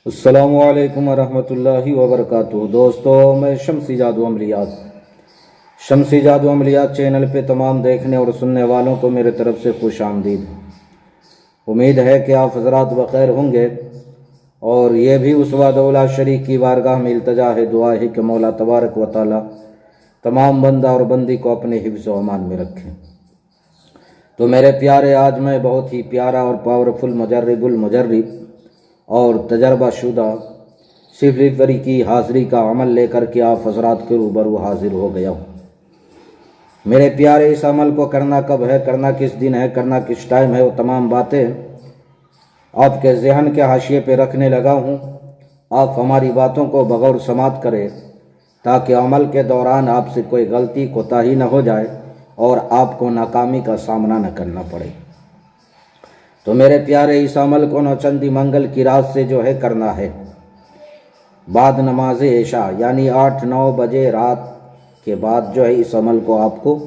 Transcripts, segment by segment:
अस्सलामुअलैकुम वरहमतुल्लाहि वबरकातुहू। दोस्तों, मैं शम्सी जादू अमलियात चैनल पे तमाम देखने और सुनने वालों को मेरे तरफ से खुश आमदीद। उम्मीद है कि आप हजरात बखैर होंगे और ये भी उस वादौला शरीक की बारगाह में इल्तजा है, दुआ है कि मौला तबारक व तआला तमाम बंदा और बंदी को अपने हिफ्ज़ व अमान में रखें। तो मेरे प्यारे, आज मैं बहुत ही प्यारा और पावरफुल मुजर्रिब और तजर्बाशुदा सिफरी की हाज़िरी का अमल लेकर के आप हजरात के रूबरू हाजिर हो गया हूँ। मेरे प्यारे, इस अमल को करना कब है, करना किस दिन है, करना किस टाइम है, वो तमाम बातें आपके जहन के हाशिए पे रखने लगा हूँ। आप हमारी बातों को बगौर समात करें ताकि अमल के दौरान आपसे कोई गलती कोताही न हो जाए और आपको नाकामी का सामना न करना पड़े। तो मेरे प्यारे, इस अमल को नौचंदी मंगल की रात से जो है करना है, बाद नमाज इशा यानी 8-9 बजे रात के बाद जो है इस अमल को आपको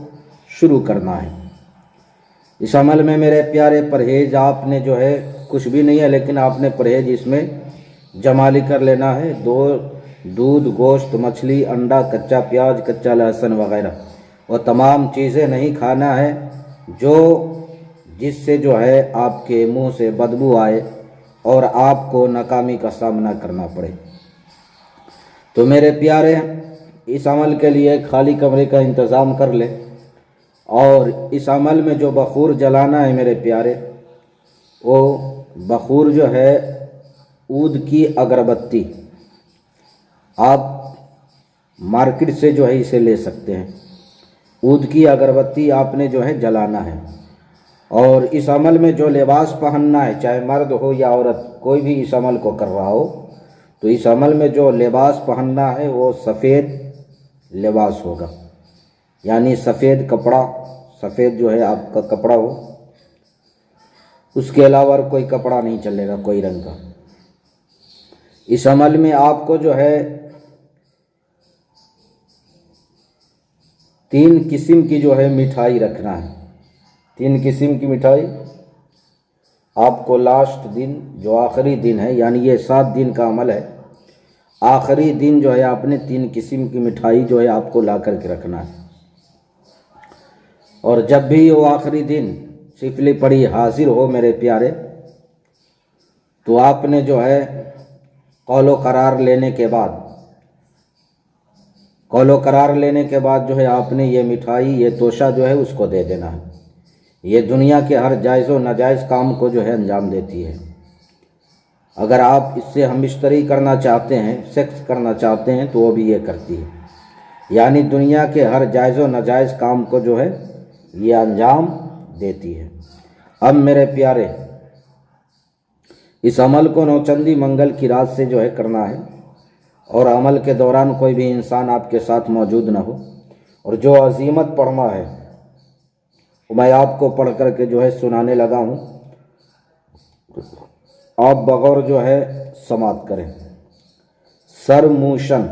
शुरू करना है। इस अमल में मेरे प्यारे परहेज आपने जो है कुछ भी नहीं है, लेकिन आपने परहेज इसमें जमाली कर लेना है। दूध, गोश्त, मछली, अंडा, कच्चा प्याज, कच्चा लहसुन वगैरह वो तमाम चीज़ें नहीं खाना है जिससे जो है आपके मुंह से बदबू आए और आपको नाकामी का सामना करना पड़े। तो मेरे प्यारे, इस अमल के लिए खाली कमरे का इंतज़ाम कर ले और इस अमल में जो बखूर जलाना है मेरे प्यारे, वो बखूर जो है ऊद की अगरबत्ती, आप मार्केट से जो है इसे ले सकते हैं। ऊद की अगरबत्ती आपने जो है जलाना है और इस अमल में जो लिबास पहनना है, चाहे मर्द हो या औरत, कोई भी इस अमल को कर रहा हो, तो इस अमल में जो लिबास पहनना है वो सफ़ेद लिबास होगा, यानी सफ़ेद कपड़ा, सफ़ेद जो है आपका कपड़ा हो, उसके अलावा कोई कपड़ा नहीं चलेगा कोई रंग का। इस अमल में आपको जो है 3 किस्म की जो है मिठाई रखना है। 3 किस्म की मिठाई आपको लास्ट दिन, जो आखिरी दिन है, यानी ये 7 दिन का अमल है, आखिरी दिन जो है आपने 3 किस्म की मिठाई जो है आपको ला कर के रखना है। और जब भी वो आखिरी दिन सिफली पड़ी हाजिर हो मेरे प्यारे, तो आपने जो है कौलो करार लेने के बाद जो है आपने ये मिठाई, ये तोशा जो है उसको दे देना है। ये दुनिया के हर जायज़ व नाजायज़ काम को जो है अंजाम देती है। अगर आप इससे हमबिस्तरी करना चाहते हैं, सेक्स करना चाहते हैं, तो वो भी ये करती है, यानी दुनिया के हर जायज़ व नाजायज़ काम को जो है ये अंजाम देती है। अब मेरे प्यारे, इस अमल को नौचंदी मंगल की रात से जो है करना है और अमल के दौरान कोई भी इंसान आपके साथ मौजूद ना हो। और जो अजीमत पढ़ना है मैं आपको पढ़ करके जो है सुनाने लगा हूँ, आप बगौर जो है समात करें। सरमूशन,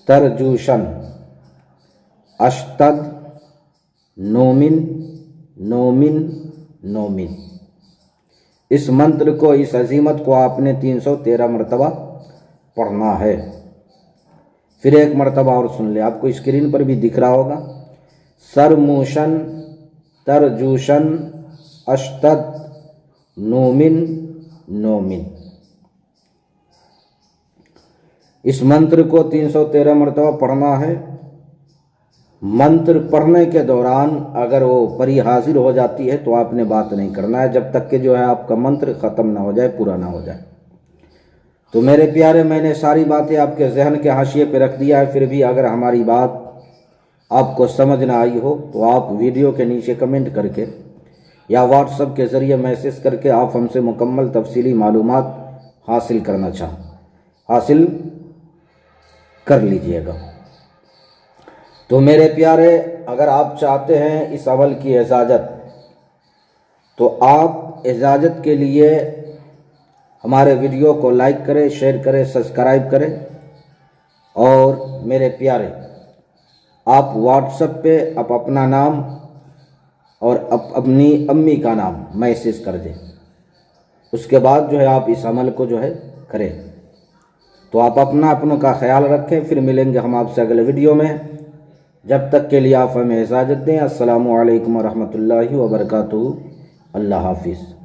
तरजूशन, अश्तद, नोमिन, नोमिन, नोमिन। इस मंत्र को, इस अजीमत को आपने 313 मरतबा पढ़ना है। फिर एक मरतबा और सुन ले, आपको स्क्रीन पर भी दिख रहा होगा। सरमूशन, तरजूशन, अश्तद, नोमिन, नोमिन। इस मंत्र को 313 मरतबा पढ़ना है। मंत्र पढ़ने के दौरान अगर वो परी हाजिर हो जाती है तो आपने बात नहीं करना है जब तक कि जो है आपका मंत्र ख़त्म ना हो जाए, पूरा ना हो जाए। तो मेरे प्यारे, मैंने सारी बातें आपके जहन के हाशिए पे रख दिया है। फिर भी अगर हमारी बात आपको समझ ना आई हो तो आप वीडियो के नीचे कमेंट करके या व्हाट्सएप के ज़रिए मैसेज करके आप हमसे मुकम्मल तफसीली मालूमात हासिल कर लीजिएगा। तो मेरे प्यारे, अगर आप चाहते हैं इस अमल की इजाज़त, तो आप इजाज़त के लिए हमारे वीडियो को लाइक करें, शेयर करें, सब्सक्राइब करें। और मेरे प्यारे, आप व्हाट्सएप पे आप अपना नाम और अपनी अम्मी का नाम मैसेज कर दें। उसके बाद जो है आप इस अमल को जो है करें। तो आप अपनों का ख्याल रखें। फिर मिलेंगे हम आपसे अगले वीडियो में। जब तक के लिए आप हमें इजाज़त दें। अस्सलामु अलैकुम व रहमतुल्लाहि व बरकातुहू। अल्लाह हाफिज़।